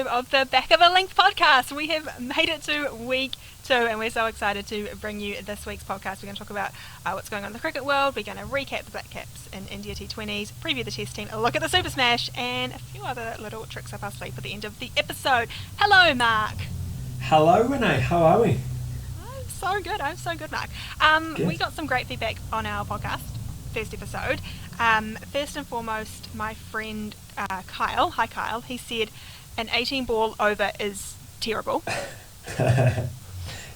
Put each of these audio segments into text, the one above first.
2 of the Back of a Length podcast. We have made it to week 2 and we're so excited to bring you this week's podcast. We're going to talk about what's going on in the cricket world. We're going to recap the Blackcaps in India T20s, preview the Test team, a look at the Super Smash, and a few other little tricks up our sleeve at the end of the episode. Hello, Mark. Hello, Renee. How are we? I'm so good, Mark. Good. We got some great feedback on our podcast, first episode. First and foremost, my friend Kyle, hi Kyle, he said an 18 ball over is terrible. That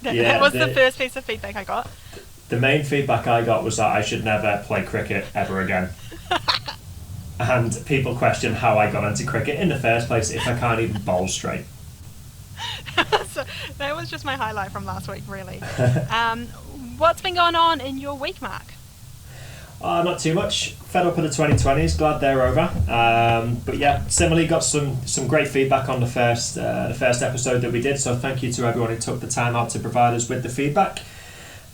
was the first piece of feedback I got. The main feedback I got was that I should never play cricket ever again. And people question how I got into cricket in the first place if I can't even bowl straight. So that was just my highlight from last week, really. What's been going on in your week, Mark? Not too much. Fed up with the 2020s. Glad they're over. But yeah, similarly got some great feedback on the first episode that we did. So thank you to everyone who took the time out to provide us with the feedback.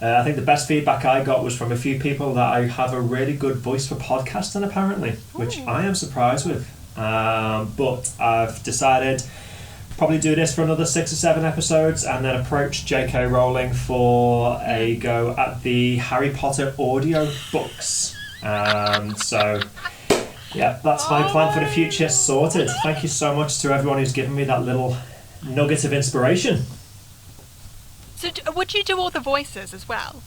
I think the best feedback I got was from a few people that I have a really good voice for podcasting, apparently, which I am surprised with. But I've decided probably do this for another 6 or 7 episodes and then approach J.K. Rowling for a go at the Harry Potter audio books. So yeah, that's my plan for the future sorted. Thank you so much to everyone who's given me that little nugget of inspiration. So would you do all the voices as well?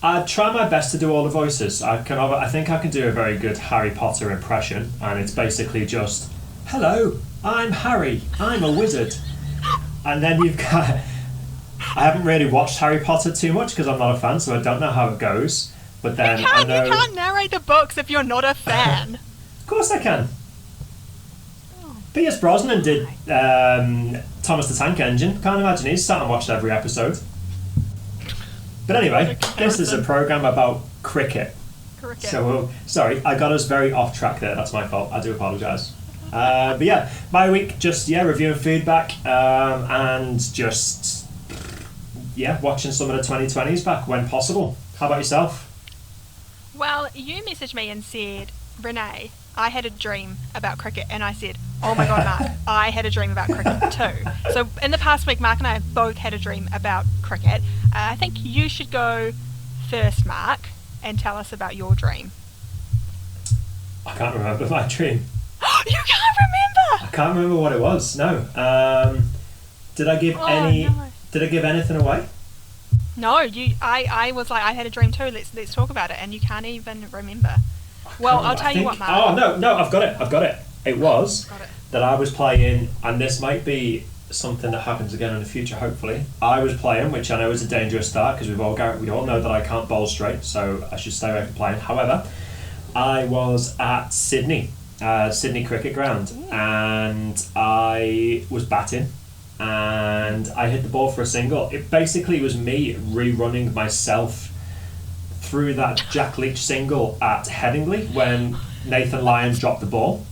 I'd try my best to do all the voices. I think I can do a very good Harry Potter impression, and it's basically just, hello, I'm Harry, I'm a wizard. And then you've got... I haven't really watched Harry Potter too much because I'm not a fan, so I don't know how it goes. But then you can't narrate the books if you're not a fan. Of course I can. Pierce Brosnan did Thomas the Tank Engine. Can't imagine he's sat and watched every episode. But anyway, this is a programme about cricket. So, sorry, I got us very off track there. That's my fault. I do apologise. But yeah, my week, just reviewing feedback and just watching some of the 2020s back when possible. How about yourself? Well, you messaged me and said, Renee, I had a dream about cricket, and I said, oh my god, Mark, I had a dream about cricket too. So in the past week, Mark and I have both had a dream about cricket. I think you should go first, Mark, and tell us about your dream. I can't remember my dream. You can't remember? I can't remember what it was. No. Did I give Did I give anything away? No. I was like, I had a dream too. Let's talk about it, and you can't even remember. Well, I'll tell you what, Mark. Oh no! I've got it. It was that I was playing, and this might be something that happens again in the future. Hopefully, I was playing, which I know is a dangerous start because we all know that I can't bowl straight, so I should stay away from playing. However, I was at Sydney Cricket Ground, and I was batting, and I hit the ball for a single. It basically was me rerunning myself through that Jack Leach single at Headingley when Nathan Lyons dropped the ball.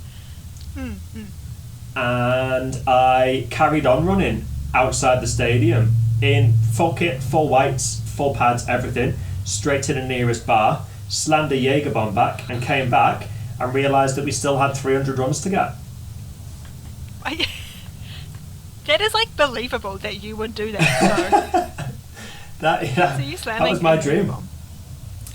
And I carried on running outside the stadium in full kit, full whites, full pads, everything, straight to the nearest bar, slammed a Jaeger bomb back and came back and realised that we still had 300 runs to get. That is like believable that you would do that. That was my dream.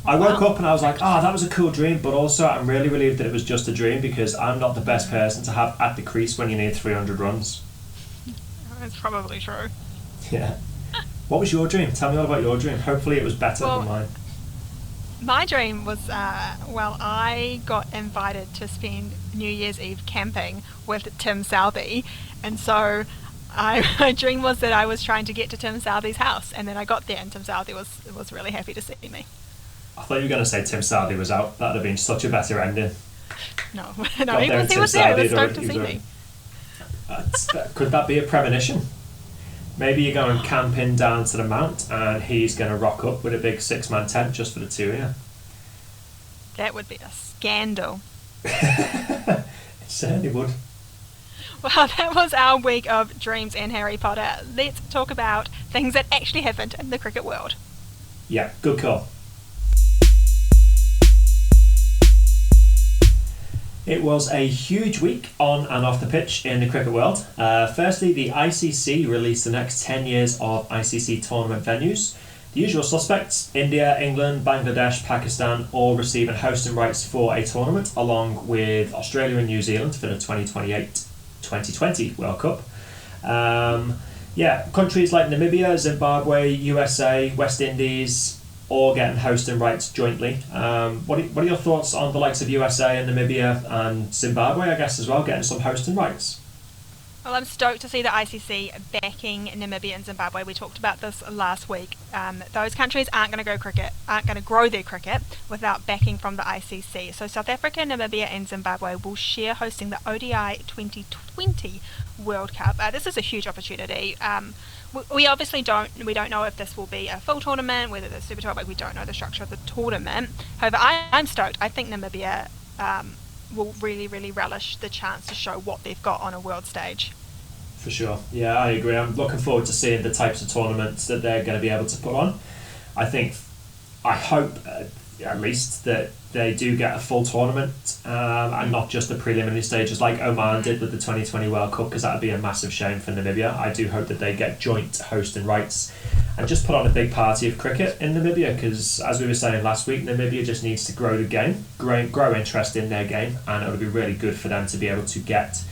I woke up and I was like, that was a cool dream, but also I'm really relieved that it was just a dream because I'm not the best person to have at the crease when you need 300 runs. That's probably true. Yeah. What was your dream? Tell me all about your dream. Hopefully it was better than mine. My dream was, I got invited to spend New Year's Eve camping with Tim Southey, and so my dream was that I was trying to get to Tim Southey's house, and then I got there and Tim Southey was really happy to see me. I thought you were going to say Tim Southey was out. That would have been such a better ending. No, he was there. He was stoked to see me. Could that be a premonition? Maybe you're going camping down to the mount and he's going to rock up with a big 6-man tent just for the two of you. That would be a scandal. It certainly would. Well, that was our week of dreams and Harry Potter. Let's talk about things that actually happened in the cricket world. Yeah, good call. It was a huge week on and off the pitch in the cricket world. Firstly, the ICC released the next 10 years of ICC tournament venues. The usual suspects, India, England, Bangladesh, Pakistan, all receiving hosting rights for a tournament, along with Australia and New Zealand for the 2020 World Cup. Countries like Namibia, Zimbabwe, USA, West Indies, all getting hosting rights jointly. What are your thoughts on the likes of USA and Namibia and Zimbabwe, I guess, as well, getting some hosting rights? Well, I'm stoked to see the ICC backing Namibia and Zimbabwe. We talked about this last week. Those countries aren't going to grow their cricket without backing from the ICC. So South Africa, Namibia and Zimbabwe will share hosting the ODI 2020 World Cup. This is a huge opportunity. We obviously don't know if this will be a full tournament, whether the Super 12, we don't know the structure of the tournament. However, I'm stoked. I think Namibia will really, really relish the chance to show what they've got on a world stage. For sure. Yeah, I agree. I'm looking forward to seeing the types of tournaments that they're going to be able to put on. I hope at least that they do get a full tournament and not just the preliminary stages like Oman did with the 2020 World Cup, because that would be a massive shame for Namibia. I do hope that they get joint hosting rights and just put on a big party of cricket in Namibia, because as we were saying last week, Namibia just needs to grow the game, grow interest in their game, and it would be really good for them to be able to get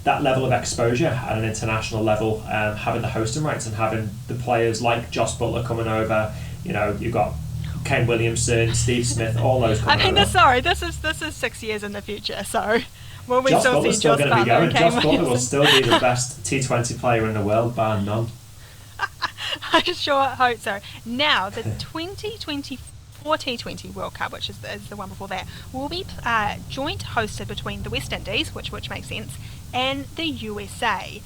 that level of exposure at an international level, having the hosting rights and having the players like Joss Butler coming over. You've got Kane Williamson, Steve Smith, all those coming over. This is 6 years in the future, so will we Joss still Butler's see still Joss going to be going. Butler? Joss Butler will still be the best T20 player in the world, bar none. I sure hope so. Now, the 2024 T20 World Cup, which is the one before that, will be joint hosted between the West Indies, which makes sense, and the USA.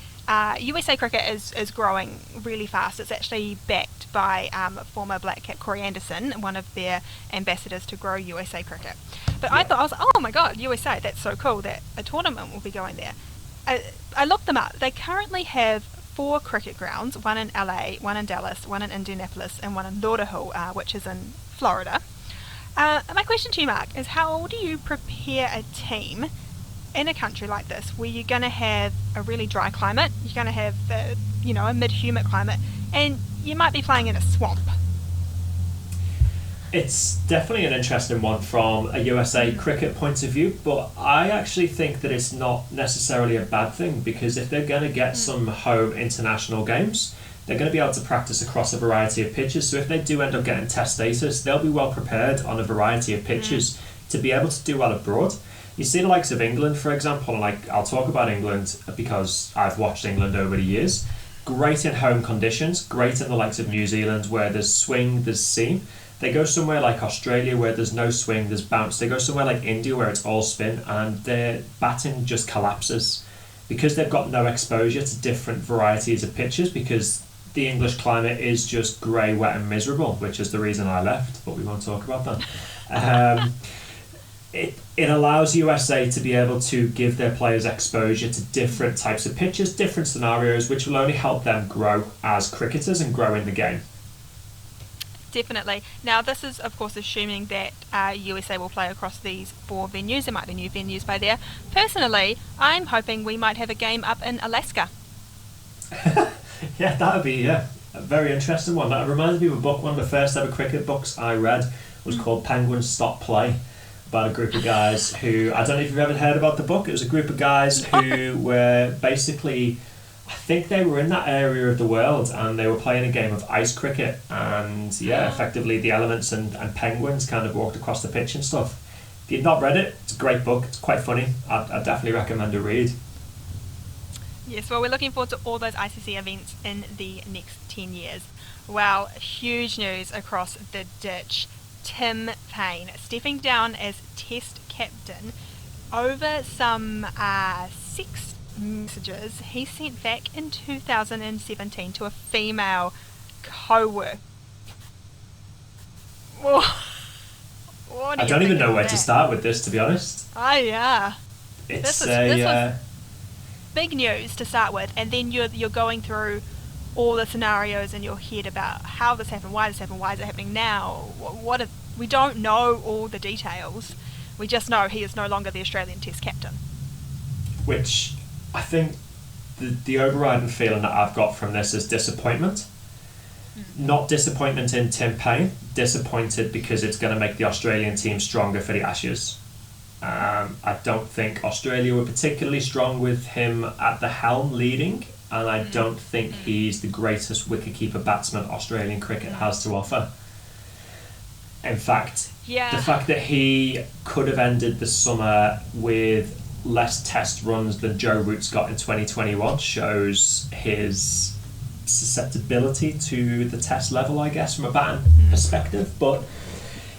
USA cricket is growing really fast. It's actually backed by former Blackcap Corey Anderson, one of their ambassadors to grow USA cricket. But I was oh my god, USA, that's so cool that a tournament will be going there. I looked them up. They currently have 4 cricket grounds, one in LA, one in Dallas, one in Indianapolis, and one in Lauderdale, which is in Florida. My question to you, Mark, is how do you prepare a team in a country like this, where you're going to have a really dry climate, you're going to have a mid-humid climate, and you might be playing in a swamp? It's definitely an interesting one from a USA cricket point of view, but I actually think that it's not necessarily a bad thing, because if they're going to get some home international games, they're going to be able to practice across a variety of pitches. So if they do end up getting test status, they'll be well prepared on a variety of pitches to be able to do well abroad. You see the likes of England, for example, and I'll talk about England because I've watched England over the years. Great in home conditions, great in the likes of New Zealand where there's swing, there's seam. They go somewhere like Australia where there's no swing, there's bounce. They go somewhere like India where it's all spin, and their batting just collapses because they've got no exposure to different varieties of pitches, because the English climate is just grey, wet and miserable, which is the reason I left, but we won't talk about that. It allows USA to be able to give their players exposure to different types of pitches, different scenarios, which will only help them grow as cricketers and grow in the game. Definitely. Now, this is, of course, assuming that USA will play across these 4 venues. There might be new venues by there. Personally, I'm hoping we might have a game up in Alaska. Yeah, that would be a very interesting one. That reminds me of a book. One of the first ever cricket books I read was called Penguins Stop Play, about a group of guys who, I don't know if you've ever heard about the book. It was a group of guys who were basically, I think they were in that area of the world and they were playing a game of ice cricket, and effectively the elements and penguins kind of walked across the pitch and stuff. If you've not read it, it's a great book. It's quite funny. I'd definitely recommend a read. Yes, well, we're looking forward to all those ICC events in the next 10 years. Well, huge news across the ditch. Tim Paine stepping down as Test captain over some 6 messages he sent back in 2017 to a female co-worker. I don't even know where to start with this, to be honest. Oh yeah, this was big news to start with, and then you're going through all the scenarios in your head about how this happened, why this happened, why is it happening now, we don't know all the details, We just know he is no longer the Australian Test captain. Which I think the overriding feeling that I've got from this is disappointment. Not disappointment in Tim Paine, disappointed because it's going to make the Australian team stronger for the Ashes. I don't think Australia were particularly strong with him at the helm leading, and I don't think he's the greatest wicketkeeper batsman Australian cricket has to offer. In fact, the fact that he could have ended the summer with less test runs than Joe Root's got in 2021 shows his susceptibility to the test level, I guess, from a batting perspective. But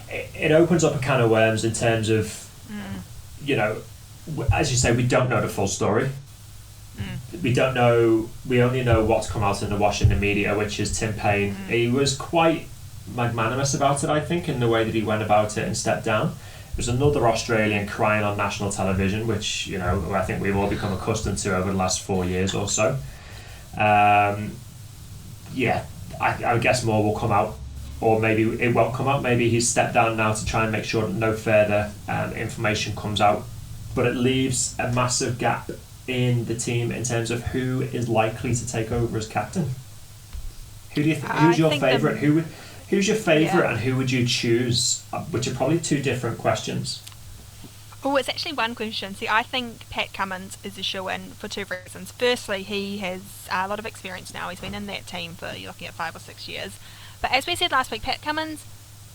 it opens up a can of worms in terms of, you know, as you say, we don't know the full story. We don't know, we only know what's come out in the wash in the media, which is Tim Paine. He was quite magnanimous about it, I think, in the way that he went about it and stepped down. There's another Australian crying on national television, which, you know, I think we've all become accustomed to over the last 4 years or so. I guess more will come out, or maybe it won't come out. Maybe he's stepped down now to try and make sure that no further information comes out. But it leaves a massive gap in the team in terms of who is likely to take over as captain. Who do you who's your favourite? Who's your favourite, and who would you choose? Which are probably two different questions. Oh, it's actually one question. See, I think Pat Cummins is a shoe-in for two reasons. Firstly, he has a lot of experience now. He's been in that team for, you're looking at 5 or 6 years. But as we said last week, Pat Cummins,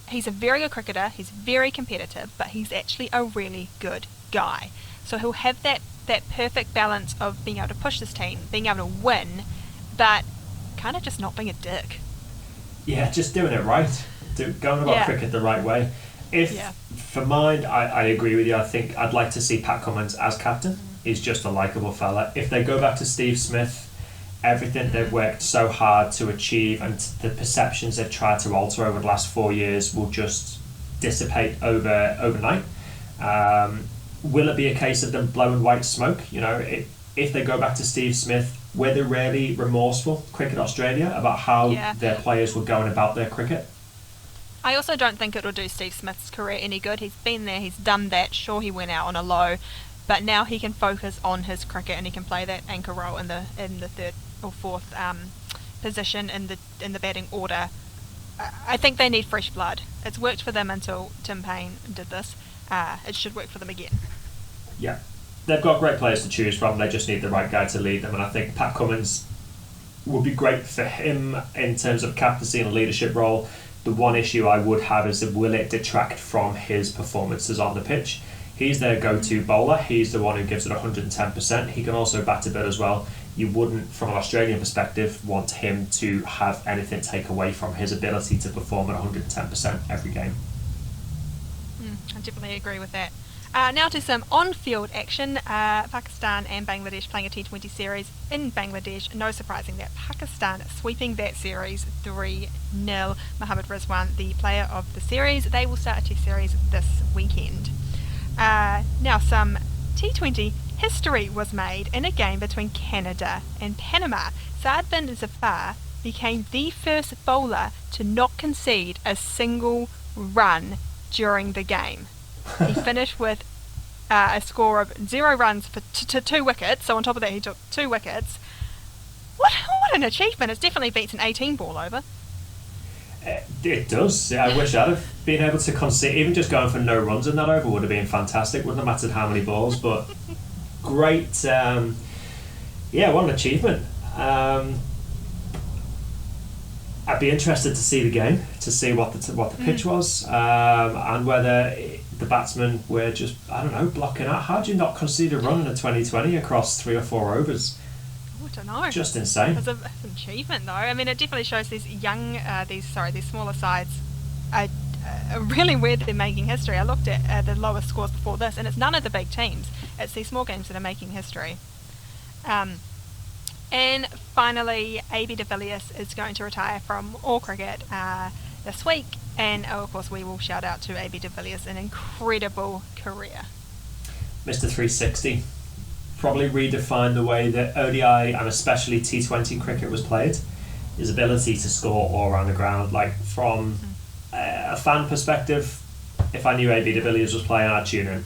he's a very good cricketer. He's very competitive, but he's actually a really good guy. So he'll have that perfect balance of being able to push this team, being able to win, but kind of just not being a dick. Yeah, just doing it right. Going about cricket the right way. For mine, I agree with you. I think I'd like to see Pat Cummins as captain. He's just a likeable fella. If they go back to Steve Smith, everything they've worked so hard to achieve and the perceptions they've tried to alter over the last 4 years will just dissipate overnight. Will it be a case of them blowing white smoke? You know, if they go back to Steve Smith, were they really remorseful, Cricket Australia, about how their players were going about their cricket? I also don't think it'll do Steve Smith's career any good. He's been there, he's done that. Sure, he went out on a low, but now he can focus on his cricket and he can play that anchor role in the third or fourth position in the batting order. I think they need fresh blood. It's worked for them until Tim Paine did this. It should work for them again. Yeah, they've got great players to choose from. They just need the right guy to lead them, and I think Pat Cummins would be great for him in terms of captaincy and a leadership role. The one issue I would have is, will it detract from his performances on the pitch? He's their go-to bowler. He's the one who gives it 110%. He can also bat a bit as well. You wouldn't, from an Australian perspective, want him to have anything take away from his ability to perform at 110% every game. I definitely agree with that. Now to some on-field action. Pakistan and Bangladesh playing a T20 series in Bangladesh. No surprising that Pakistan sweeping that series 3-0. Mohammad Rizwan, the player of the series. They will start a Test series this weekend. Now some T20 history was made in a game between Canada and Panama. Saad bin Zafar became the first bowler to not concede a single run during the game. He finished with a score of 0 runs for 2 wickets. So on top of that, he took 2 wickets. What an achievement! It definitely beats an 18 ball over. It does. I wish I'd have been able to concede. Even just going for no runs in that over would have been fantastic. Wouldn't have mattered how many balls, but great. What an achievement. I'd be interested to see the game, to see what the pitch was, and whether the batsmen were just, I don't know, blocking out. How do you not concede a run in a 2020 across 3 or 4 overs? I don't know. Just insane. It's an achievement, though. I mean, it definitely shows these these smaller sides are really weird they're making history. I looked at the lowest scores before this, and it's none of the big teams. It's these small games that are making history. And finally, A.B. de Villiers is going to retire from all cricket this week. And of course, we will shout out to A.B. de Villiers, an incredible career. Mr. 360 probably redefined the way that ODI and especially T20 cricket was played. His ability to score all around the ground, like from a fan perspective, if I knew AB de Villiers was playing, I'd tune in.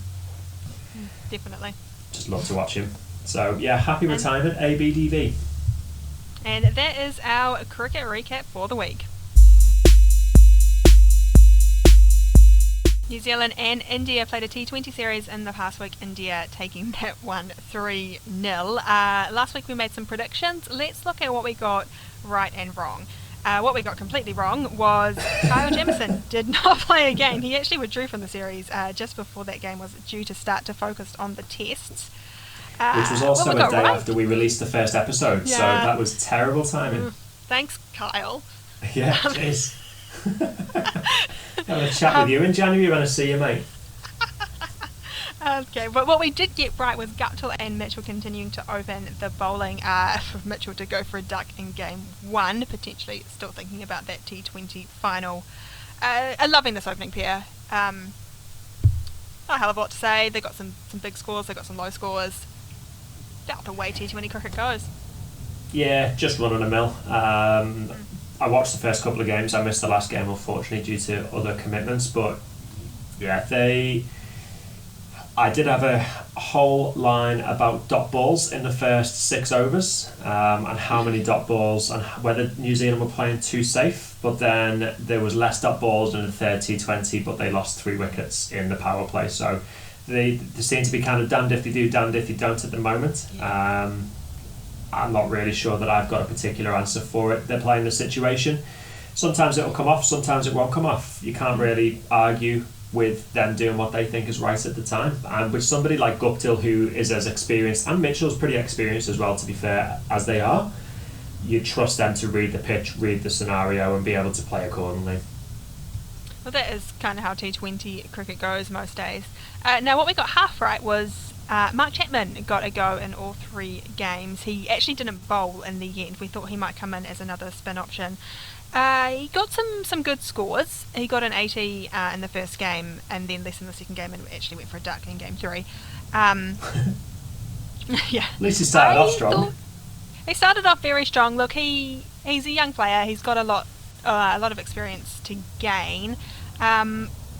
Definitely. Just love to watch him. So yeah, happy retirement, ABDV. And that is our cricket recap for the week. New Zealand and India played a T20 series in the past week, India taking that one 3-0. Last week we made some predictions. Let's look at what we got right and wrong. What we got completely wrong was Kyle Jamieson did not play a game. He actually withdrew from the series just before that game was due to start to focus on the tests. Which was also a day after we released the first episode, so that was terrible timing. Thanks, Kyle. Yeah, cheers. Have a chat with you in January when I see you, mate. Okay, but what we did get right was Guptill and Mitchell continuing to open the bowling for Mitchell to go for a duck in game 1, potentially still thinking about that T20 final. I'm loving this opening pair. Not a hell of a lot to say. They got some big scores, they got some low scores. About the way T20 cricket goes. Yeah, just running a mill. I watched the first couple of games. I missed the last game, unfortunately, due to other commitments. But yeah, I did have a whole line about dot balls in the first 6 overs, and how many dot balls and whether New Zealand were playing too safe. But then there was less dot balls in the third T20, but they lost 3 wickets in the power play. So they seem to be kind of damned if you do, damned if you don't at the moment. Yeah. I'm not really sure that I've got a particular answer for it. They're playing the situation. Sometimes it'll come off, sometimes it won't come off. You can't really argue with them doing what they think is right at the time. And with somebody like Guptill, who is as experienced, and Mitchell's pretty experienced as well, to be fair, as they are, you trust them to read the pitch, read the scenario, and be able to play accordingly. Well, that is kind of how T20 cricket goes most days. Now, what we got half right was Mark Chapman got a go in all 3 games. He actually didn't bowl in the end. We thought he might come in as another spin option. He got some good scores. He got an 80 in the first game and then less in the second game, and actually went for a duck in game 3. Yeah. At least he started off strong. He started off very strong. Look, he's a young player. He's got a lot of experience to gain.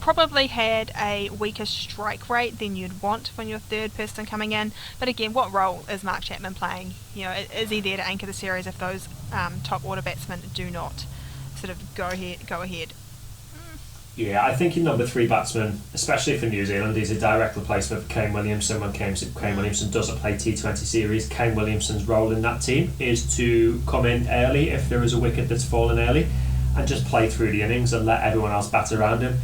Probably had a weaker strike rate than you'd want when you're third person coming in. But again, what role is Mark Chapman playing? You know, is he there to anchor the series if those top order batsmen do not sort of go ahead? Yeah, I think in number 3 batsman, especially for New Zealand, he's a direct replacement for Kane Williamson when Kane Williamson doesn't play T20 series. Kane Williamson's role in that team is to come in early if there is a wicket that's fallen early and just play through the innings and let everyone else bat around him.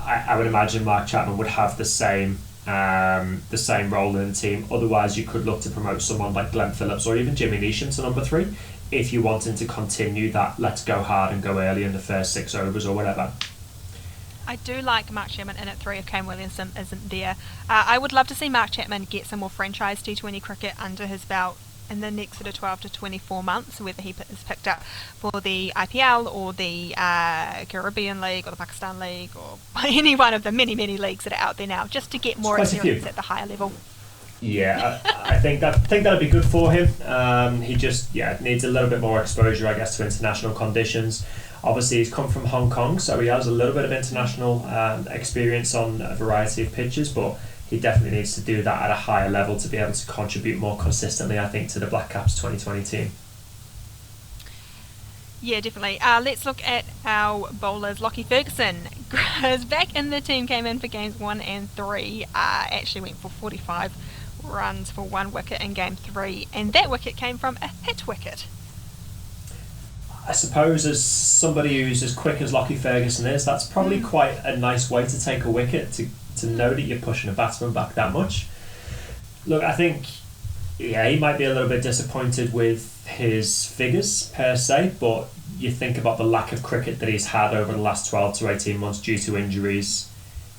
I would imagine Mark Chapman would have the same role in the team. Otherwise, you could look to promote someone like Glenn Phillips or even Jimmy Neesham to number 3 if you wanted to continue that let's go hard and go early in the first 6 overs or whatever. I do like Mark Chapman in at 3 if Kane Williamson isn't there. I would love to see Mark Chapman get some more franchise T20 cricket under his belt in the next sort of 12 to 24 months, whether he is picked up for the IPL or the Caribbean League or the Pakistan League or any one of the many leagues that are out there now, just to get more experience at the higher level. Yeah, I think that'd be good for him. He just needs a little bit more exposure, I guess, to international conditions. Obviously, he's come from Hong Kong, so he has a little bit of international experience on a variety of pitches, but he definitely needs to do that at a higher level to be able to contribute more consistently, I think, to the Blackcaps 2020 team. Yeah, definitely. Let's look at our bowlers. Lockie Ferguson is back in the team, came in for games 1 and 3, actually went for 45 runs for 1 wicket in game 3, and that wicket came from a hit wicket. I suppose as somebody who's as quick as Lockie Ferguson is, that's probably quite a nice way to take a wicket, to know that you're pushing a batsman back that much. Look, I think he might be a little bit disappointed with his figures per se, but you think about the lack of cricket that he's had over the last 12 to 18 months due to injuries.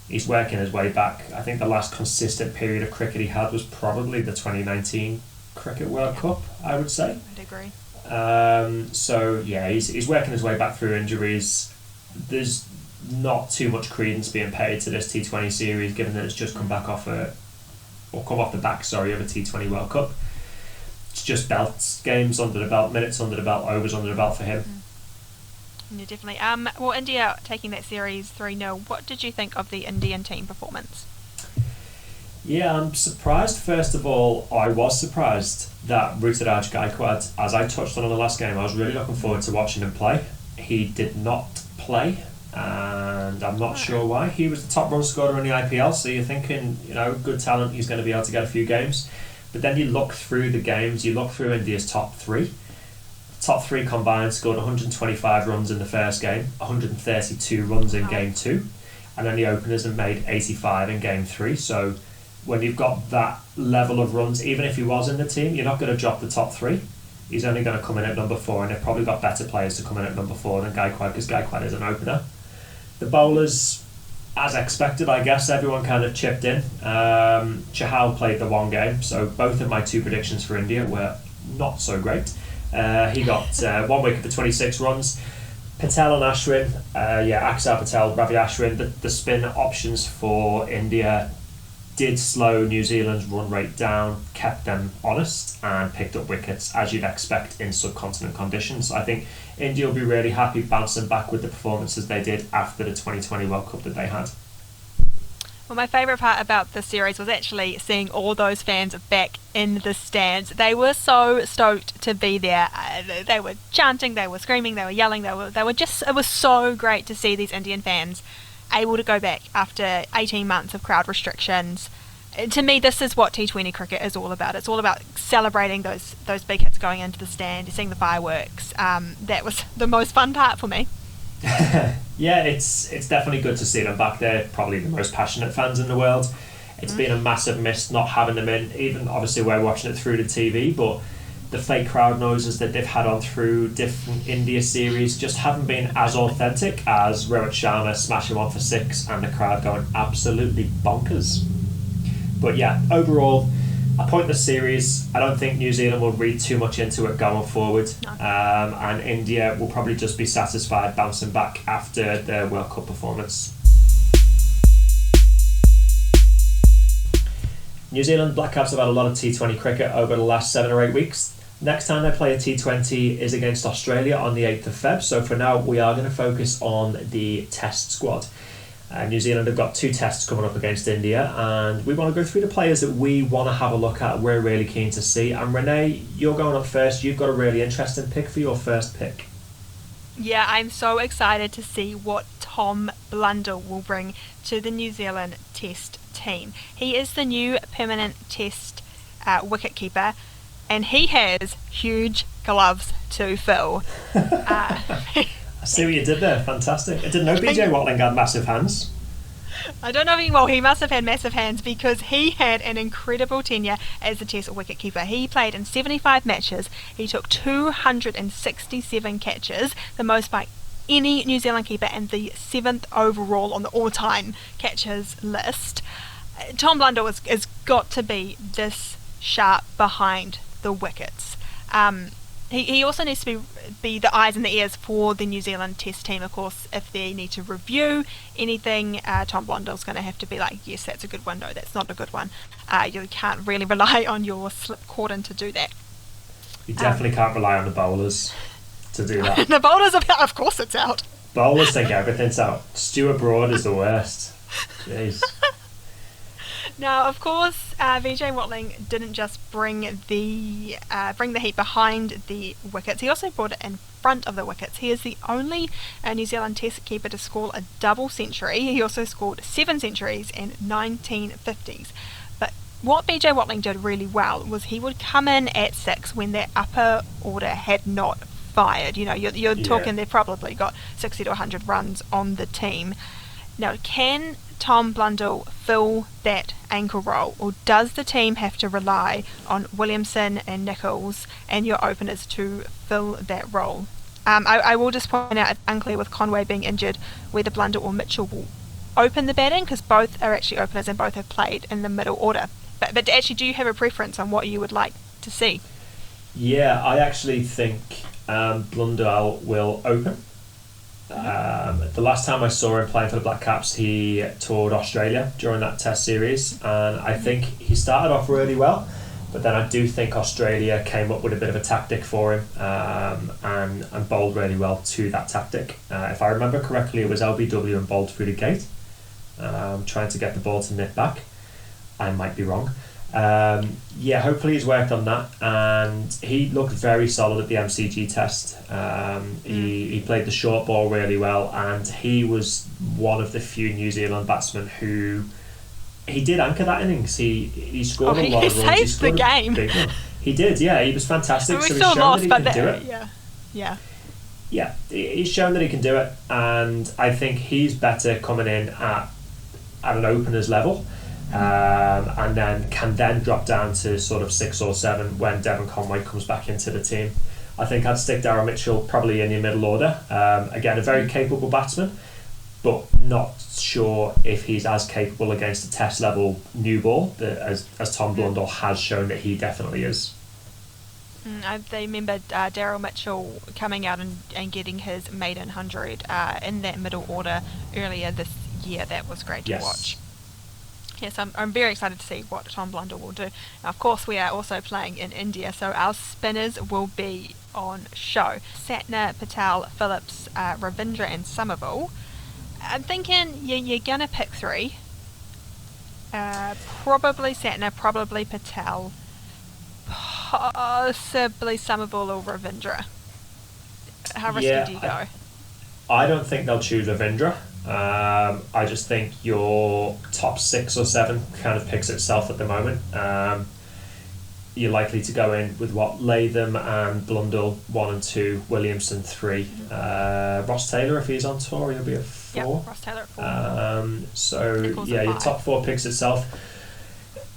He's working his way back. I think the last consistent period of cricket he had was probably the 2019 Cricket World Cup, I would say. I'd agree. He's working his way back through injuries. There's not too much credence being paid to this T20 series, given that it's just come off the back of a T20 World Cup. It's just belts, games under the belt, minutes under the belt, overs under the belt for him. Yeah, definitely. Well, India taking that series 3-0. What did you think of the Indian team performance? Yeah, I'm surprised. First of all, I was surprised that Ruturaj Gaikwad, as I touched on in the last game, I was really looking forward to watching him play. He did not play, and I'm not sure why. He was the top run scorer in the IPL, so you're thinking, good talent, he's going to be able to get a few games. But then you look through the games, you look through India's top three. Top three combined scored 125 runs in the first game, 132 runs in game two, and then the openers have made 85 in game three. So when you've got that level of runs, even if he was in the team, you're not going to drop the top three. He's only going to come in at number 4, and they've probably got better players to come in at number 4 than Gaikwad, because Gaikwad is an opener. The bowlers, as expected, I guess, everyone kind of chipped in. Chahal played the one game, so both of my 2 predictions for India were not so great. He got 1 wicket for 26 runs. Patel and Ashwin, Axar Patel, Ravi Ashwin, the spin options for India did slow New Zealand's run rate down, kept them honest, and picked up wickets as you'd expect in subcontinent conditions. I think India will be really happy bouncing back with the performances they did after the 2020 World Cup that they had. Well, my favourite part about the series was actually seeing all those fans back in the stands. They were so stoked to be there. They were chanting, they were screaming, they were yelling, they were just, it was so great to see these Indian fans able to go back after 18 months of crowd restrictions. To me, this is what T20 cricket is all about. It's all about celebrating those big hits going into the stand, seeing the fireworks. That was the most fun part for me. Yeah, it's definitely good to see them back there. Probably the most passionate fans in the world. It's been a massive miss not having them in. Even obviously we're watching it through the TV, but the fake crowd noises that they've had on through different India series just haven't been as authentic as Rohit Sharma smashing 1 for 6 and the crowd going absolutely bonkers. But yeah, overall, a pointless series. I don't think New Zealand will read too much into it going forward. No. And India will probably just be satisfied bouncing back after their World Cup performance. New Zealand Blackcaps have had a lot of T20 cricket over the last 7 or 8 weeks. Next time they play a T20 is against Australia on the 8th of Feb. So for now, we are going to focus on the Test squad. New Zealand have got 2 tests coming up against India, and we want to go through the players that we want to have a look at, we're really keen to see. And Renee, you're going up first. You've got a really interesting pick for your first pick. Yeah, I'm so excited to see what Tom Blundell will bring to the New Zealand Test team. He is the new permanent Test wicketkeeper, and he has huge gloves to fill. I see what you did there. Fantastic. I didn't know BJ Watling had massive hands. I don't know if he must have had massive hands, because he had an incredible tenure as the Test wicketkeeper. He played in 75 matches. He took 267 catches, the most by any New Zealand keeper, and the 7th overall on the all-time catches list. Tom Blundell has got to be this sharp behind the wickets. He also needs to be the eyes and the ears for the New Zealand Test team. Of course, if they need to review anything, Tom Blundell's going to have to be like, yes, that's a good one, no, that's not a good one. You can't really rely on your slip cordon to do that. You definitely can't rely on the bowlers to do that. The bowlers are out, of course it's out. Bowlers think everything's out. Stuart Broad is the worst. Jeez. Now, of course, VJ Watling didn't just bring the heat behind the wickets. He also brought it in front of the wickets. He is the only New Zealand Test keeper to score a double century. He also scored 7 centuries in 1950s. But what VJ Watling did really well was he would come in at 6 when their upper order had not fired. You know, you're talking they've probably got 60 to 100 runs on the team. Now, can Tom Blundell fill that anchor role, or does the team have to rely on Williamson and Nichols and your openers to fill that role? I will just point out it's unclear with Conway being injured whether Blundell or Mitchell will open the batting, because both are actually openers and both have played in the middle order. But actually, do you have a preference on what you would like to see? Yeah, I actually think Blundell will open. The last time I saw him playing for the Blackcaps, he toured Australia during that Test series, and I think he started off really well, But then I do think Australia came up with a bit of a tactic for him, and bowled really well to that tactic. If I remember correctly, it was LBW and bowled through the gate, trying to get the ball to nip back. I might be wrong. Hopefully he's worked on that, and he looked very solid at the MCG test. He played the short ball really well, and he was one of the few New Zealand batsmen who he did anchor that innings. He scored a lot of runs. He saved the game. He did, yeah. He was fantastic. We so still he's shown lost, that he but can do it. Yeah. He's shown that he can do it, and I think he's better coming in at an opener's level. And then can drop down to sort of 6 or 7 when Devon Conway comes back into the team. I think I'd stick Daryl Mitchell probably in your middle order. Again, a very capable batsman, but not sure if he's as capable against a test level new ball as Tom Blundell has shown that he definitely is. I remember Daryl Mitchell coming out and getting his maiden 100 in that middle order earlier this year. That was great to watch. Yes, I'm very excited to see what Tom Blundell will do. Now, of course, we are also playing in India, so our spinners will be on show. Satna, Patel, Phillips, Ravindra and Somerville. I'm thinking you're going to pick 3. Probably Satna, probably Patel, possibly Somerville or Ravindra. How risky do you go? I don't think they'll choose Ravindra. I just think your top 6 or 7 kind of picks itself at the moment. You're likely to go in with Latham and Blundell 1 and 2, Williamson 3, Ross Taylor if he's on tour he'll be at 4. Yeah, Ross Taylor at 4. Your top 4 picks itself.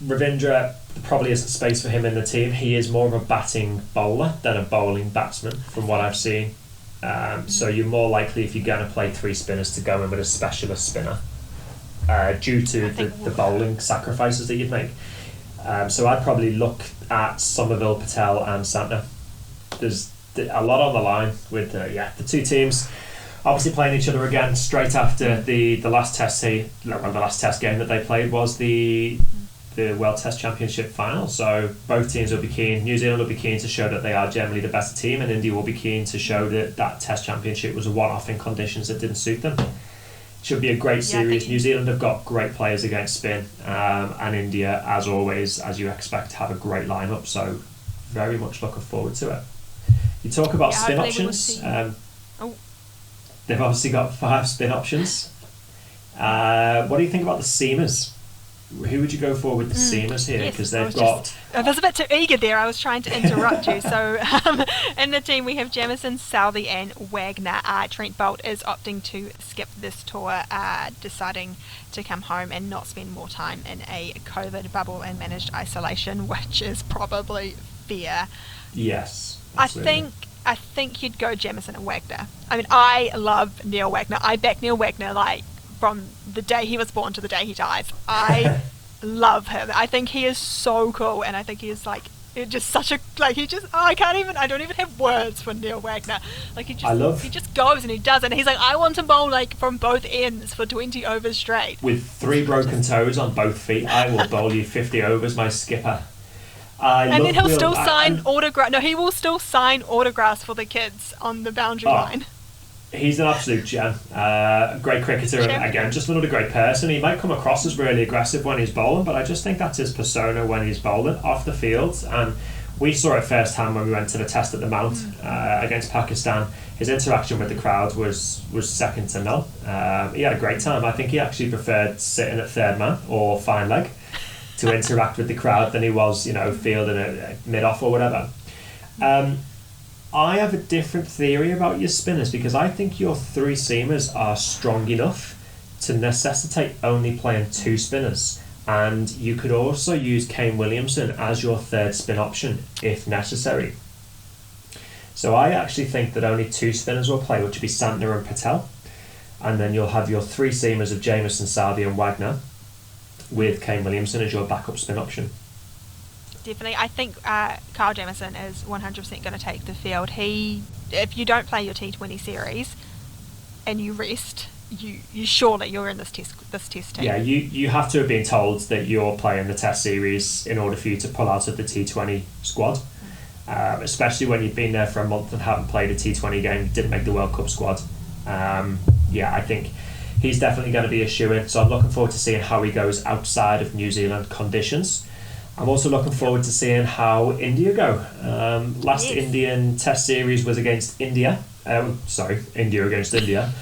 Ravindra, probably isn't space for him in the team. He is more of a batting bowler than a bowling batsman from what I've seen. So you're more likely, if you're going to play 3 spinners, to go in with a specialist spinner due to the bowling sacrifices that you'd make. So I'd probably look at Somerville, Patel and Santner. There's a lot on the line with the 2 teams obviously playing each other again straight after the last test the last test game that they played was the World Test Championship final. So both teams will be keen. New Zealand will be keen to show that they are generally the better team, and India will be keen to show that Test Championship was a one-off in conditions that didn't suit them. Should be a great series. New Zealand have got great players against spin, and India, as always, as you expect, have a great lineup. So very much looking forward to it. You talk about spin options. They've obviously got 5 spin options. What do you think about the seamers? Who would you go for with the seamers here? Because they've got... I was a bit too eager there. I was trying to interrupt you. So in the team we have Jamieson, Southey and Wagner. Trent Boult is opting to skip this tour, deciding to come home and not spend more time in a COVID bubble and managed isolation, which is probably fair. Yes, absolutely. I think you'd go Jamieson and Wagner. I mean, I love Neil Wagner. I back Neil Wagner from the day he was born to the day he dies. I love him. I think he is so cool, and I think he is just such a I don't even have words for Neil Wagner. He just goes and he does it. And he's like, I want to bowl from both ends for 20 overs straight. With 3 broken toes on both feet, I will bowl you 50 overs, my skipper. And then he'll still sign autographs. No, he will still sign autographs for the kids on the boundary line. He's an absolute gem. Great cricketer, and again, just another great person. He might come across as really aggressive when he's bowling, but I just think that's his persona when he's bowling off the field. And we saw it firsthand when we went to the test at the Mount against Pakistan. His interaction with the crowd was second to none. He had a great time. I think he actually preferred sitting at third man or fine leg to interact with the crowd than he was, fielding a mid-off or whatever. I have a different theory about your spinners, because I think your 3 seamers are strong enough to necessitate only playing 2 spinners, and you could also use Kane Williamson as your 3rd spin option if necessary. So I actually think that only 2 spinners will play, which would be Santner and Patel, and then you'll have your 3 seamers of Jamieson, Southey and Wagner, with Kane Williamson as your backup spin option. Definitely. I think Kyle Jamieson is 100% going to take the field. If you don't play your T20 series and you rest, you're in this test team. Yeah, you have to have been told that you're playing the Test series in order for you to pull out of the T20 squad. Especially when you've been there for a month and haven't played a T20 game, didn't make the World Cup squad. I think he's definitely going to be a shoo-in, so I'm looking forward to seeing how he goes outside of New Zealand conditions. I'm also looking forward to seeing how India go. Last Indian Test series was against India. India against India.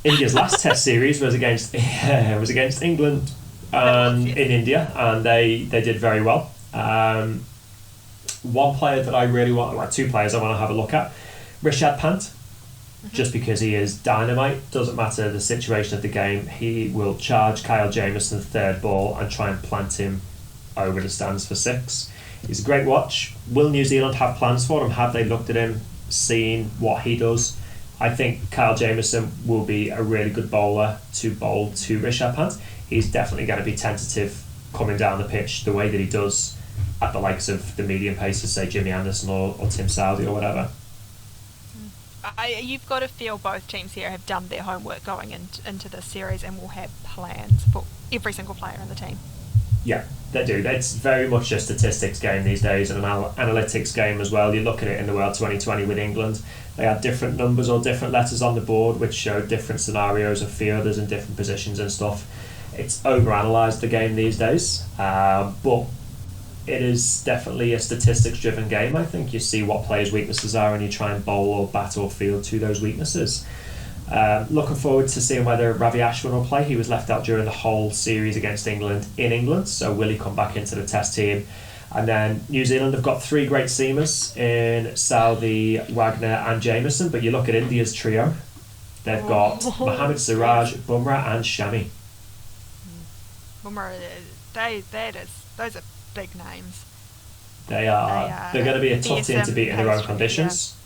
India's last Test series was against England in India, and they did very well. One player that I really want, two players I want to have a look at, Rishabh Pant, just because he is dynamite. Doesn't matter the situation of the game, he will charge Kyle Jamieson's third ball and try and plant him over the stands for 6. He's a great watch. Will New Zealand have plans for him? Have they looked at him, seen what he does? I think Kyle Jamieson will be a really good bowler to bowl to Rishabh Pant. He's definitely going to be tentative coming down the pitch the way that he does at the likes of the medium pacers, say Jimmy Anderson or Tim Southey or whatever. You've got to feel both teams here have done their homework going into this series and will have plans for every single player in the team. Yeah, they do. It's very much a statistics game these days, and an analytics game as well. You look at it in the World 2020 with England, they had different numbers or different letters on the board which showed different scenarios of fielders in different positions and stuff. It's overanalyzed, the game these days, but it is definitely a statistics driven game. I think you see what players' weaknesses are and you try and bowl or bat or field to those weaknesses. Looking forward to seeing whether Ravi Ashwin will play. He was left out during the whole series against England in England, so will he come back into the Test team? And then New Zealand have got 3 great seamers in Southey, Wagner and Jamieson, but you look at India's trio, they've got Mohammad Siraj, Bumrah and Shami. Bumrah, those are big names. They're going to be a tough team to beat in their own conditions.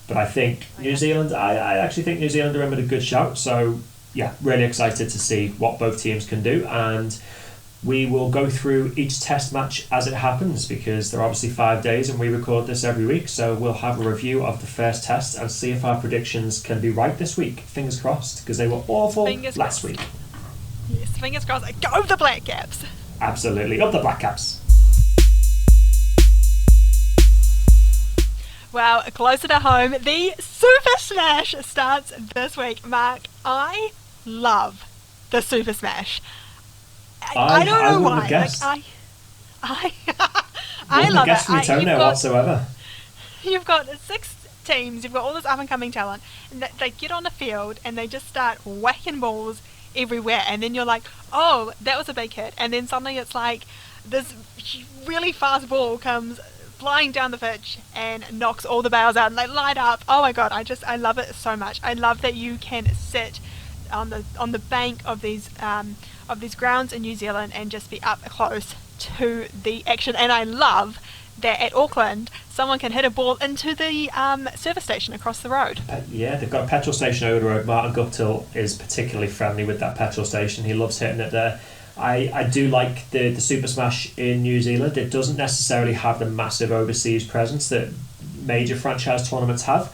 But I think New Zealand, I actually think New Zealand are in with a good shout. So yeah, really excited to see what both teams can do, and we will go through each Test match as it happens, because they're obviously 5 days and we record this every week, so we'll have a review of the first Test and see if our predictions can be right this week. Fingers crossed, because they were awful last week. Yes, fingers crossed. Go the Blackcaps! Absolutely, up the Blackcaps. Well, closer to home, the Super Smash starts this week. Mark, I love the Super Smash. I don't know why. I love it. From your toenail whatsoever. You've got 6 teams. You've got all this up and coming talent, and they get on the field and they just start whacking balls everywhere. And then you're like, oh, that was a big hit. And then suddenly it's like this really fast ball comes flying down the pitch and knocks all the bails out, and they light up. Oh my god, I love it so much. I love that you can sit on the bank of these grounds in New Zealand and just be up close to the action. And I love that at Auckland someone can hit a ball into the service station across the road. Yeah, they've got a petrol station over the road. Martin Guptill is particularly friendly with that petrol station. He loves hitting it there. I do like the Super Smash in New Zealand. It doesn't necessarily have the massive overseas presence that major franchise tournaments have,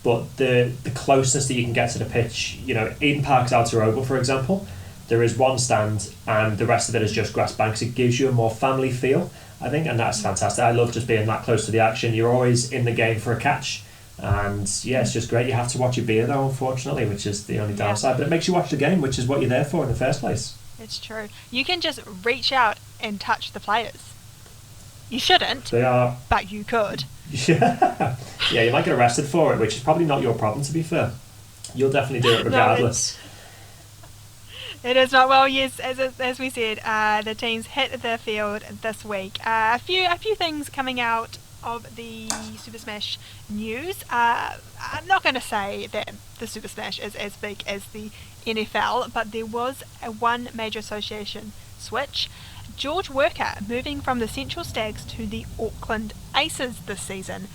but the closeness that you can get to the pitch, Eden Park's Outer Oval, for example, there is one stand and the rest of it is just grass banks. It gives you a more family feel, I think, and that's fantastic. I love just being that close to the action. You're always in the game for a catch, and yeah, it's just great. You have to watch your beer though, unfortunately, which is the only downside, but it makes you watch the game, which is what you're there for in the first place. It's true. You can just reach out and touch the players. You shouldn't. They are. But you could. Yeah, you might get arrested for it, which is probably not your problem, to be fair. You'll definitely do it regardless. It is not. Well, yes, as we said, the teams hit the field this week. A few things coming out of the Super Smash news. I'm not going to say that the Super Smash is as big as the NFL, but there was one major association switch. George Worker moving from the Central Stags to the Auckland Aces this season.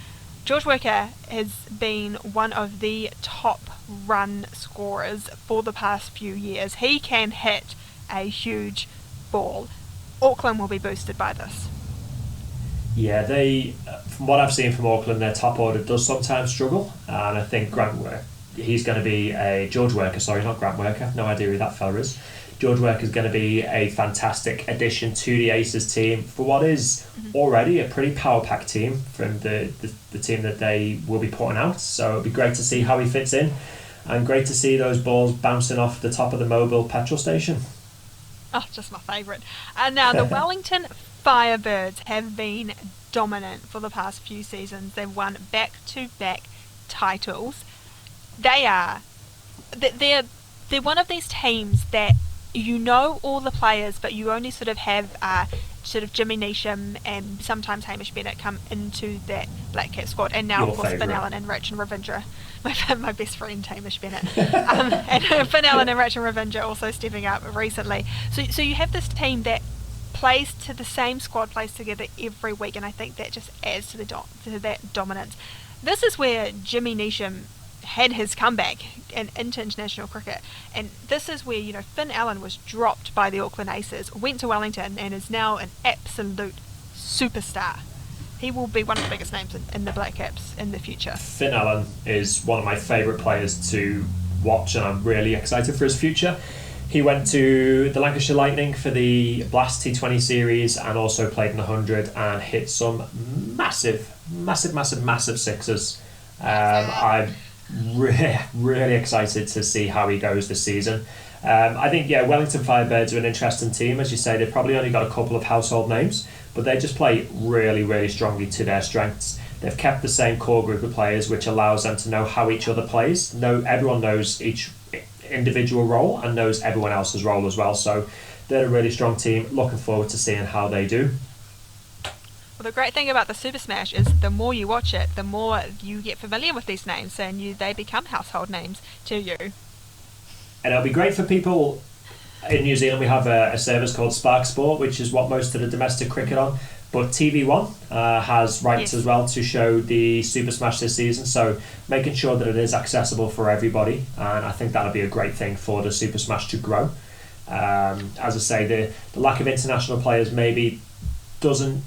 George Worker has been one of the top run scorers for the past few years. He can hit a huge ball. Auckland will be boosted by this. Yeah, they, from what I've seen from Auckland, their top order does sometimes struggle, and I think Grant he's going to be a George Worker, sorry, not Grant Worker. No idea who that fella is. George Worker is going to be a fantastic addition to the Aces team for what is already a pretty power-packed team from the team that they will be putting out. So it'll be great to see how he fits in, and great to see those balls bouncing off the top of the mobile petrol station. Oh, just my favourite. And now the Wellington Firebirds have been dominant for the past few seasons. They've won back-to-back titles. They're one of these teams that you know all the players, but you only sort of have sort of Jimmy Neesham and sometimes Hamish Bennett come into that Blackcaps squad, and now of course Finn Allen and Rachin Ravindra, my best friend Hamish Bennett, and Finn Allen and Rachin Ravindra also stepping up recently. So you have this team that plays to the same squad, plays together every week, and I think that just adds to that dominance. This is where Jimmy Neesham had his comeback into international cricket, and this is where, you know, Finn Allen was dropped by the Auckland Aces, went to Wellington, and is now an absolute superstar. He will be one of the biggest names in the Blackcaps in the future. Finn Allen is one of my favourite players to watch, and I'm really excited for his future. He went to the Lancashire Lightning for the Blast T20 series and also played in the 100 and hit some massive sixes. I'm really excited to see how he goes this season. I think, Wellington Firebirds are an interesting team. As you say, they've probably only got a couple of household names, but they just play really strongly to their strengths. They've kept the same core group of players, which allows them to know how each other plays. Everyone knows each individual role and knows everyone else's role as well. So they're a really strong team. Looking forward to seeing how they do. Well, the great thing about the Super Smash is the more you watch it, the more you get familiar with these names, and they become household names to you. And it'll be great for people in New Zealand. We have a service called Spark Sport, which is what most of the domestic cricket on. But TV1 has rights as well to show the Super Smash this season, so making sure that it is accessible for everybody, and I think that'll be a great thing for the Super Smash to grow. As I say, the lack of international players maybe doesn't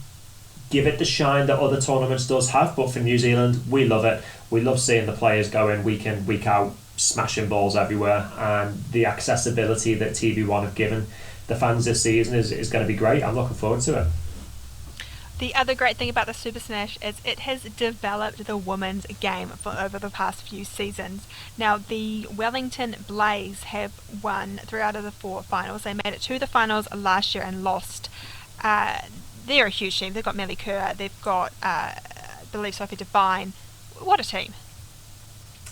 give it the shine that other tournaments does have, but for New Zealand, we love it. We love seeing the players go in week out, smashing balls everywhere, and the accessibility that TV1 have given the fans this season is going to be great. I'm looking forward to it. The other great thing about the Super Smash is it has developed the women's game for over the past few seasons. Now, the Wellington Blaze have won 3 out of the 4 finals. They made it to the finals last year and lost. They're a huge team. They've got Melly Kerr, they've got, I believe, Sophie Devine. What a team.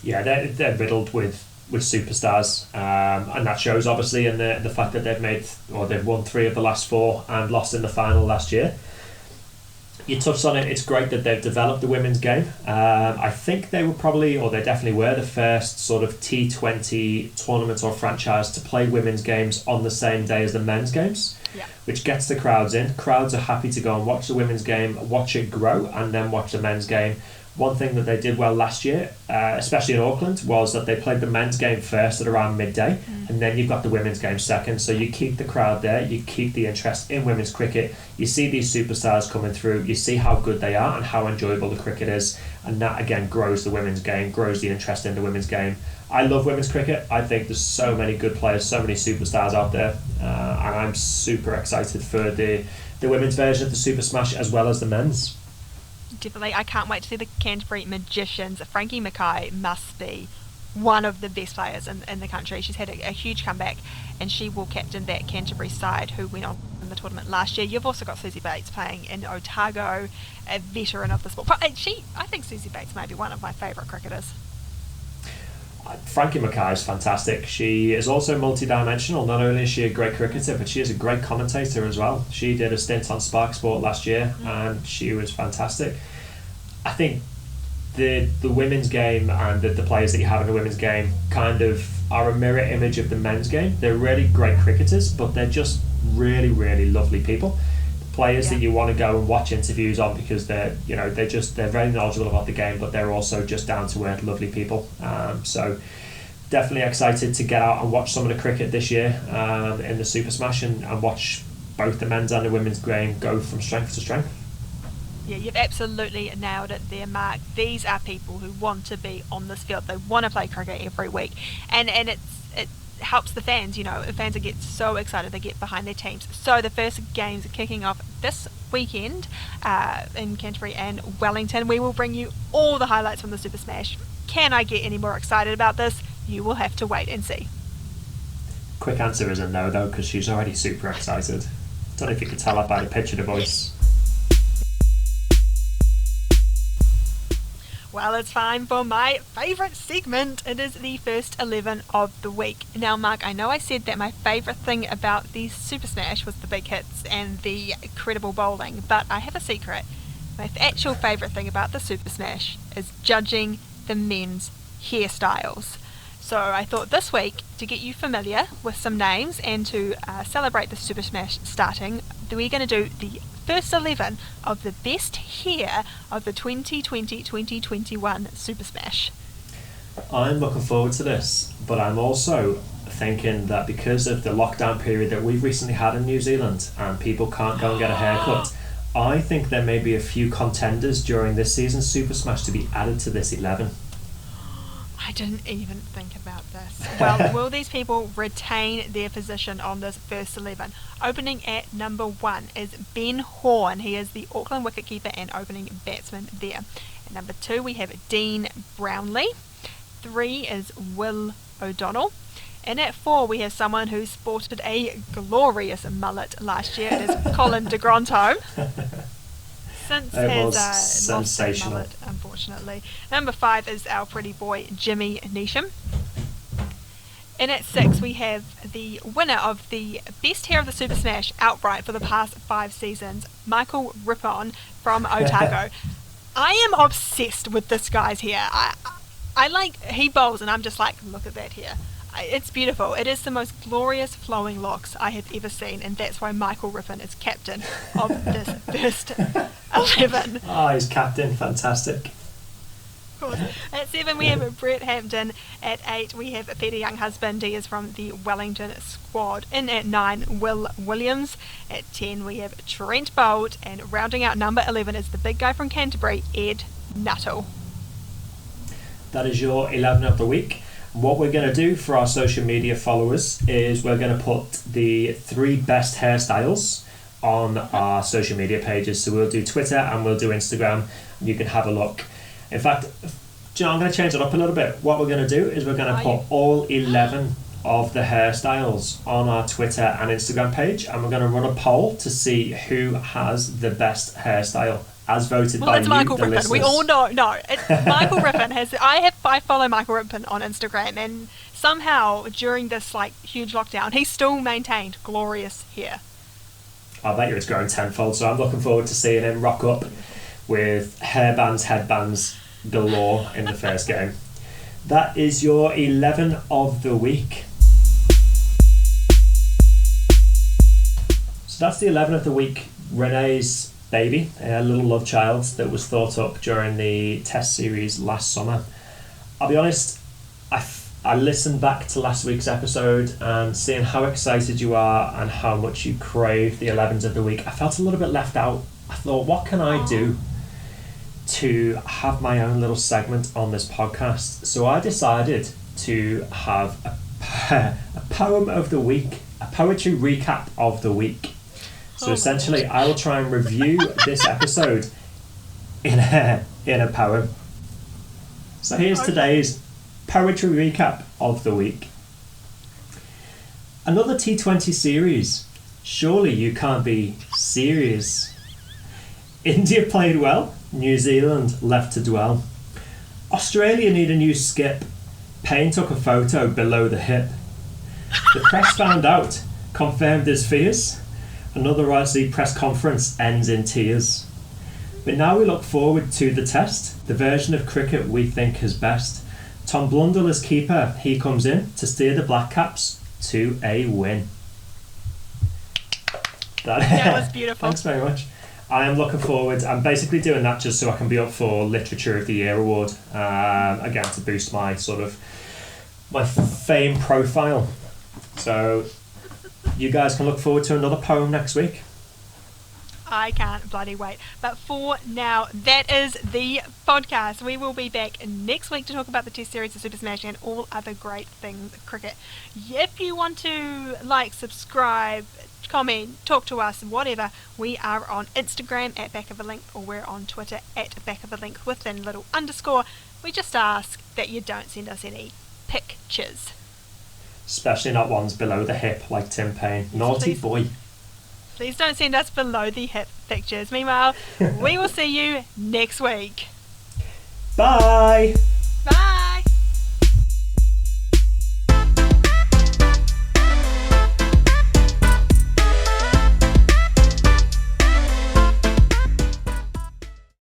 Yeah, they're riddled with superstars, and that shows obviously in the fact that they've won 3 of the last 4 and lost in the final last year. You touched on it. It's great that they've developed the women's game. I think they definitely were the first sort of T20 tournament or franchise to play women's games on the same day as the men's games, which gets the crowds in. Crowds are happy to go and watch the women's game, watch it grow, and then watch the men's game. One thing that they did well last year, especially in Auckland, was that they played the men's game first at around midday, and then you've got the women's game second. So you keep the crowd there, you keep the interest in women's cricket. You see these superstars coming through, you see how good they are and how enjoyable the cricket is, and that again grows the women's game, grows the interest in the women's game. I love women's cricket. I think there's so many good players, so many superstars out there, and I'm super excited for the women's version of the Super Smash as well as the men's. Definitely, I can't wait to see the Canterbury Magicians. Frankie Mackay must be one of the best players in the country. She's had a huge comeback, and she will captain that Canterbury side who went on in the tournament last year. You've also got Susie Bates playing in Otago, a veteran of the sport. I think Susie Bates may be one of my favourite cricketers. Frankie Mackay is fantastic. She is also multi-dimensional. Not only is she a great cricketer, but she is a great commentator as well. She did a stint on Spark Sport last year, and she was fantastic. I think the women's game and the players that you have in the women's game kind of are a mirror image of the men's game. They're really great cricketers, but they're just really lovely people. Players that you want to go and watch interviews on because they're very knowledgeable about the game, but they're also just down to earth, lovely people. So definitely excited to get out and watch some of the cricket this year in the Super Smash and watch both the men's and the women's game go from strength to strength. Yeah, you've absolutely nailed it there, Mark. These are people who want to be on this field. They want to play cricket every week, and it helps the fans. You know, the fans get so excited, they get behind their teams. So the first games are kicking off this weekend in Canterbury and Wellington. We will bring you all the highlights from the Super Smash. Can I get any more excited about this? You will have to wait and see. Quick answer is a no, though, because she's already super excited. Don't know if you could tell that by the pitch of the voice. Well, it's time for my favourite segment. It is the first 11 of the week. Now, Mark, I know I said that my favourite thing about the Super Smash was the big hits and the incredible bowling, but I have a secret. My actual favourite thing about the Super Smash is judging the men's hairstyles. So I thought this week, to get you familiar with some names and to celebrate the Super Smash starting, we're going to do the first 11 of the best hair of the 2020-2021 Super Smash. I'm looking forward to this, but I'm also thinking that because of the lockdown period that we've recently had in New Zealand and people can't go and get a haircut, I think there may be a few contenders during this season's Super Smash to be added to this 11. I didn't even think about this. Well, will these people retain their position on this first 11? Opening at number 1 is Ben Horn. He is the Auckland wicketkeeper and opening batsman there. At number 2 we have Dean Brownlee. 3 is Will O'Donnell. And at 4 we have someone who sported a glorious mullet last year. It is Colin de Grandhomme. Since has lost his mullet, unfortunately. Number 5 is our pretty boy Jimmy Neesham. And at 6 we have the winner of the best hair of the Super Smash outright for the past 5 seasons, Michael Rippon from Otago. I am obsessed with this guy's hair. I like, he bowls and I'm just like, look at that hair. It's beautiful. It is the most glorious flowing locks I have ever seen, and that's why Michael Rippon is captain of this first 11. Ah, he's captain. Fantastic. Of course. At 7 we have Brett Hampton. At 8 we have Peter Younghusband. He is from the Wellington squad. In at 9, Will Williams. At 10 we have Trent Boult, and rounding out number 11 is the big guy from Canterbury, Ed Nuttall. That is your 11 of the week. What we're going to do for our social media followers is we're going to put the 3 best hairstyles on our social media pages. So we'll do Twitter and we'll do Instagram, and you can have a look. In fact, I'm going to change it up a little bit. What we're going to do is we're going to put all 11 of the hairstyles on our Twitter and Instagram page, and we're going to run a poll to see who has the best hairstyle, as voted by you, it's Michael the Rippon. listeners. We all know. No, it's Michael Rippon I follow Michael Rippon on Instagram, and somehow during this huge lockdown, he's still maintained glorious hair. I bet you it's grown tenfold. So I'm looking forward to seeing him rock up with hairbands, headbands galore in the first game. That is your 11 of the week. So that's the 11 of the week. Renee's baby, a little love child that was thought up during the test series last summer. I'll be honest, I listened back to last week's episode and seeing how excited you are and how much you crave the 11s of the week, I felt a little bit left out. I thought, what can I do to have my own little segment on this podcast? So I decided to have a poem of the week, a poetry recap of the week. So essentially, I will try and review this episode in a poem. So here's today's poetry recap of the week. Another T20 series. Surely you can't be serious. India played well. New Zealand left to dwell. Australia need a new skip. Payne took a photo below the hip. The press found out, confirmed his fears. Another Aussie press conference ends in tears. But now we look forward to the test, the version of cricket we think is best. Tom Blundell as keeper, he comes in to steer the Blackcaps to a win. That was beautiful. Thanks very much. I am looking forward. I'm basically doing that just so I can be up for Literature of the Year award, again to boost my my fame profile. So you guys can look forward to another poem next week. I can't bloody wait. But for now, that is the podcast. We will be back next week to talk about the Test Series of Super Smash and all other great things cricket. If you want to subscribe, comment, talk to us, whatever, we are on Instagram at Back of a Link, or we're on Twitter at Back of a Link with a little underscore. We just ask that you don't send us any pictures. Especially not ones below the hip like Tim Paine. Naughty boy. Please don't send us below the hip pictures. Meanwhile, we will see you next week. Bye.